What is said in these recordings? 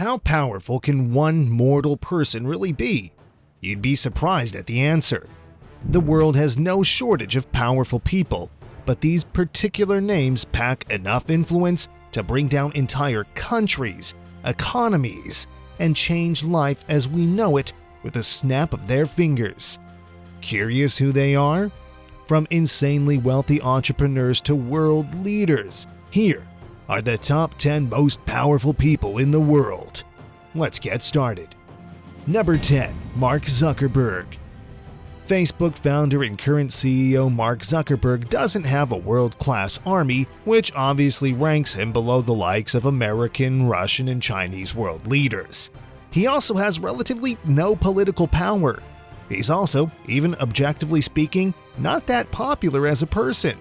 How powerful can one mortal person really be? You'd be surprised at the answer. The world has no shortage of powerful people, but these particular names pack enough influence to bring down entire countries, economies, and change life as we know it with a snap of their fingers. Curious who they are? From insanely wealthy entrepreneurs to world leaders, here are the top 10 most powerful people in the world. Let's get started. Number 10. Mark Zuckerberg. Facebook founder and current CEO Mark Zuckerberg doesn't have a world-class army, which obviously ranks him below the likes of American, Russian, and Chinese world leaders. He also has relatively no political power. He's also, even objectively speaking, not that popular as a person.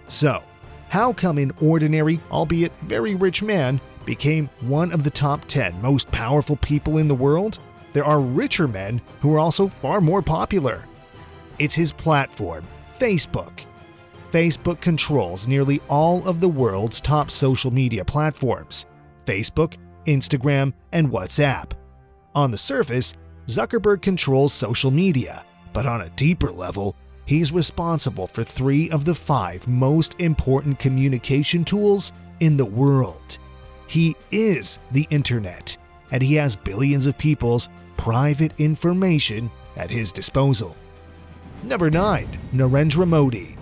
So, how come an ordinary, albeit very rich man became one of the top 10 most powerful people in the world? There are richer men who are also far more popular. It's his platform, Facebook. Facebook controls nearly all of the world's top social media platforms: Facebook, Instagram, and WhatsApp. On the surface, Zuckerberg controls social media, but on a deeper level, he's responsible for 3 of the 5 most important communication tools in the world. He is the internet, and he has billions of people's private information at his disposal. Number 9. Narendra Modi.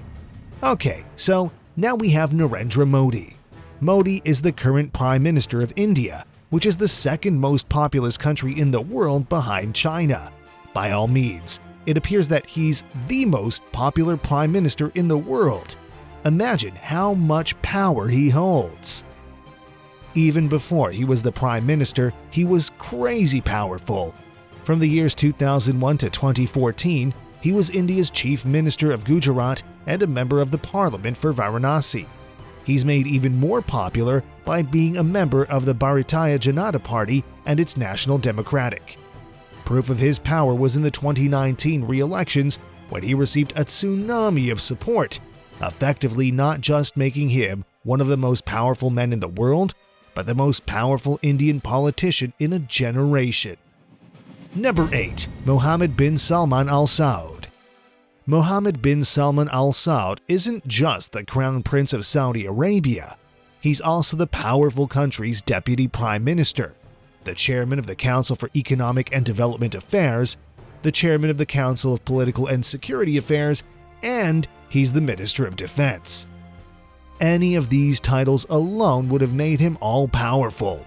Okay, so now we have Narendra Modi. Modi is the current Prime Minister of India, which is the second most populous country in the world behind China. By all means, it appears that he's the most popular Prime Minister in the world. Imagine how much power he holds. Even before he was the Prime Minister, he was crazy powerful. From the years 2001 to 2014, he was India's Chief Minister of Gujarat and a member of the Parliament for Varanasi. He's made even more popular by being a member of the Bharatiya Janata Party and its National Democratic. Proof of his power was in the 2019 re-elections when he received a tsunami of support, effectively not just making him one of the most powerful men in the world, but the most powerful Indian politician in a generation. Number 8. Mohammed bin Salman Al Saud. Mohammed bin Salman Al Saud isn't just the Crown Prince of Saudi Arabia. He's also the powerful country's Deputy Prime Minister, the Chairman of the Council for Economic and Development Affairs, the Chairman of the Council of Political and Security Affairs, and he's the Minister of Defense. Any of these titles alone would have made him all-powerful.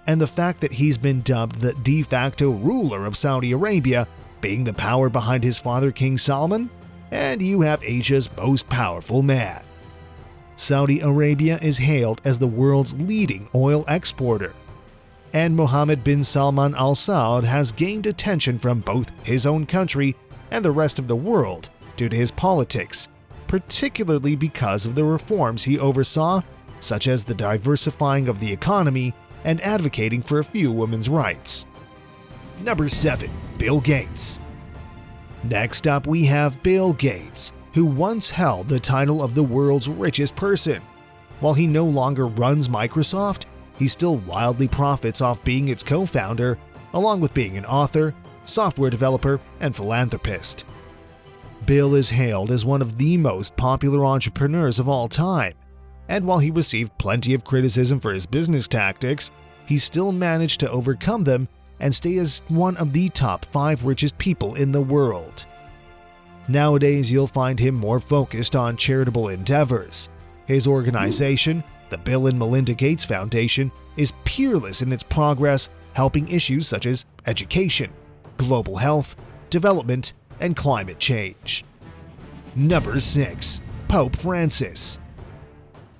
And the fact that he's been dubbed the de facto ruler of Saudi Arabia, being the power behind his father King Salman, and you have Asia's most powerful man. Saudi Arabia is hailed as the world's leading oil exporter. And Mohammed bin Salman Al Saud has gained attention from both his own country and the rest of the world due to his politics, particularly because of the reforms he oversaw, such as the diversifying of the economy and advocating for a few women's rights. Number 7. Bill Gates. Next up we have Bill Gates, who once held the title of the world's richest person. While he no longer runs Microsoft, he still wildly profits off being its co-founder, along with being an author, software developer, and philanthropist. Bill is hailed as one of the most popular entrepreneurs of all time, and while he received plenty of criticism for his business tactics, he still managed to overcome them and stay as one of the top 5 richest people in the world. Nowadays, you'll find him more focused on charitable endeavors. His organization, the Bill and Melinda Gates Foundation, is peerless in its progress, helping issues such as education, global health, development, and climate change. Number 6. Pope Francis.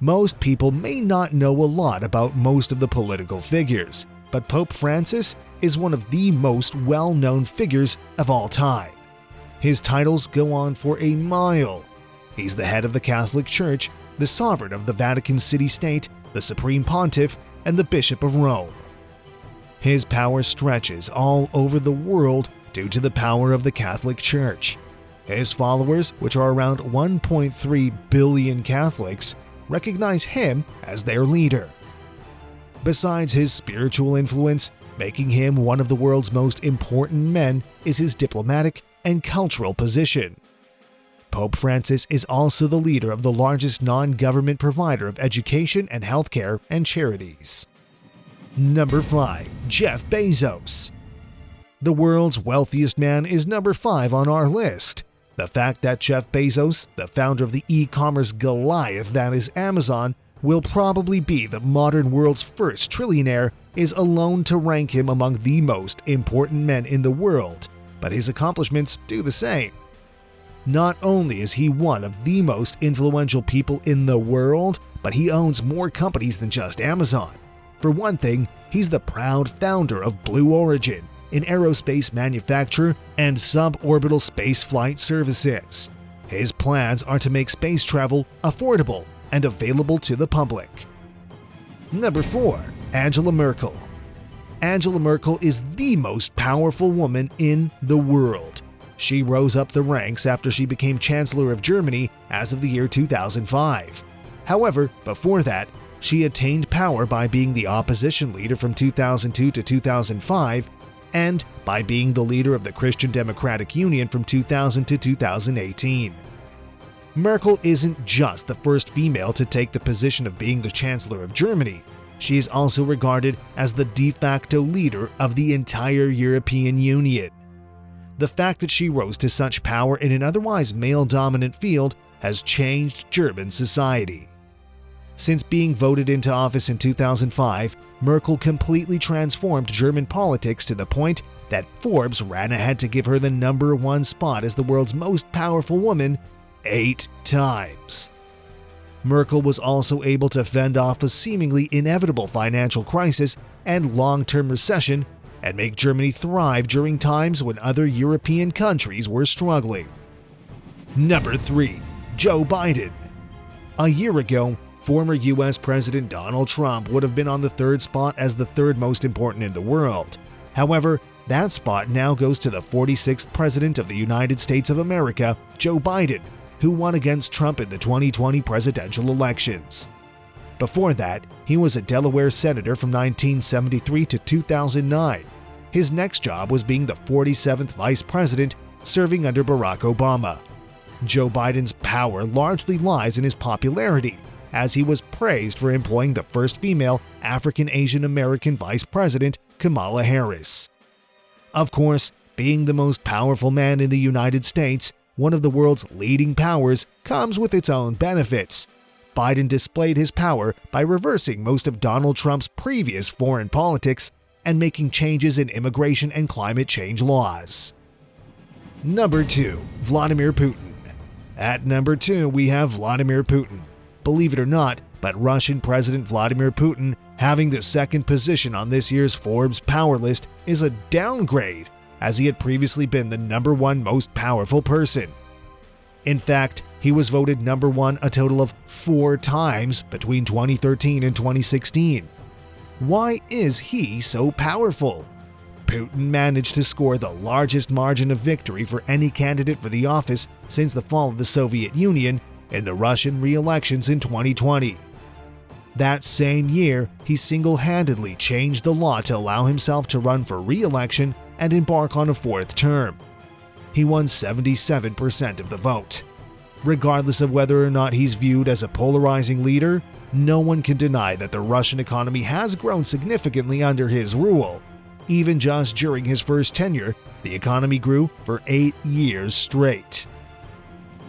Most people may not know a lot about most of the political figures, but Pope Francis is one of the most well-known figures of all time. His titles go on for a mile. He's the head of the Catholic Church, the sovereign of the Vatican City-State, the Supreme Pontiff, and the Bishop of Rome. His power stretches all over the world due to the power of the Catholic Church. His followers, which are around 1.3 billion Catholics, recognize him as their leader. Besides his spiritual influence, making him one of the world's most important men is his diplomatic and cultural position. Pope Francis is also the leader of the largest non-government provider of education and healthcare and charities. Number 5. Jeff Bezos. The world's wealthiest man is number 5 on our list. The fact that Jeff Bezos, the founder of the e-commerce Goliath that is Amazon, will probably be the modern world's first trillionaire is alone to rank him among the most important men in the world, but his accomplishments do the same. Not only is he one of the most influential people in the world, but he owns more companies than just Amazon. For one thing, he's the proud founder of Blue Origin, an aerospace manufacturer and suborbital space flight services. His plans are to make space travel affordable and available to the public. Number 4. Angela Merkel. Angela Merkel is the most powerful woman in the world. She rose up the ranks after she became Chancellor of Germany as of the year 2005. However, before that, she attained power by being the opposition leader from 2002 to 2005 and by being the leader of the Christian Democratic Union from 2000 to 2018. Merkel isn't just the first female to take the position of being the Chancellor of Germany. She is also regarded as the de facto leader of the entire European Union. The fact that she rose to such power in an otherwise male-dominant field has changed German society. Since being voted into office in 2005, Merkel completely transformed German politics to the point that Forbes ran ahead to give her the number 1 spot as the world's most powerful woman 8 times. Merkel was also able to fend off a seemingly inevitable financial crisis and long-term recession and make Germany thrive during times when other European countries were struggling. Number 3. Joe Biden. A year ago, former US President Donald Trump would have been on the 3rd spot as the 3rd most important in the world. However, that spot now goes to the 46th President of the United States of America, Joe Biden, who won against Trump in the 2020 presidential elections. Before that, he was a Delaware senator from 1973 to 2009. His next job was being the 47th vice president, serving under Barack Obama. Joe Biden's power largely lies in his popularity, as he was praised for employing the first female African-Asian American vice president, Kamala Harris. Of course, being the most powerful man in the United States, one of the world's leading powers, comes with its own benefits. Biden displayed his power by reversing most of Donald Trump's previous foreign politics and making changes in immigration and climate change laws. Number 2. Vladimir Putin. At number 2, we have Vladimir Putin. Believe it or not, but Russian President Vladimir Putin having the 2nd position on this year's Forbes Power List is a downgrade, as he had previously been the number 1 most powerful person. In fact, he was voted number 1 a total of 4 times between 2013 and 2016. Why is he so powerful? Putin managed to score the largest margin of victory for any candidate for the office since the fall of the Soviet Union in the Russian re-elections in 2020. That same year, he single-handedly changed the law to allow himself to run for re-election and embark on a 4th term. He won 77% of the vote. Regardless of whether or not he's viewed as a polarizing leader, no one can deny that the Russian economy has grown significantly under his rule. Even just during his first tenure, the economy grew for 8 years straight.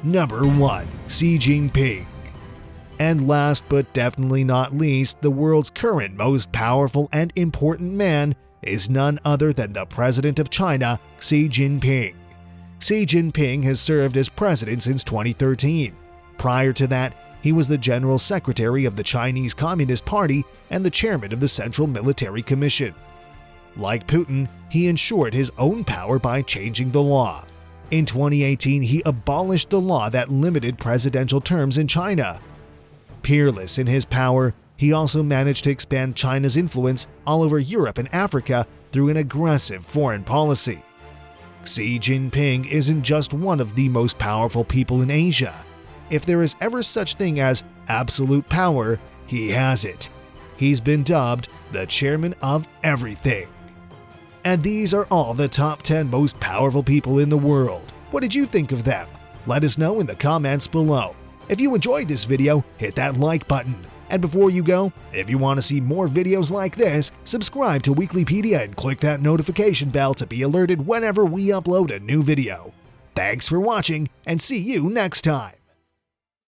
Number 1. Xi Jinping. And last but definitely not least, the world's current most powerful and important man is none other than the President of China, Xi Jinping. Xi Jinping has served as president since 2013. Prior to that, he was the General Secretary of the Chinese Communist Party and the Chairman of the Central Military Commission. Like Putin, he ensured his own power by changing the law. In 2018, he abolished the law that limited presidential terms in China. Peerless in his power, he also managed to expand China's influence all over Europe and Africa through an aggressive foreign policy. Xi Jinping isn't just one of the most powerful people in Asia. If there is ever such thing as absolute power, he has it. He's been dubbed the chairman of everything. And these are all the top 10 most powerful people in the world. What did you think of them? Let us know in the comments below. If you enjoyed this video, hit that like button. And before you go, if you want to see more videos like this, subscribe to Weeklypedia and click that notification bell to be alerted whenever we upload a new video. Thanks for watching, and see you next time.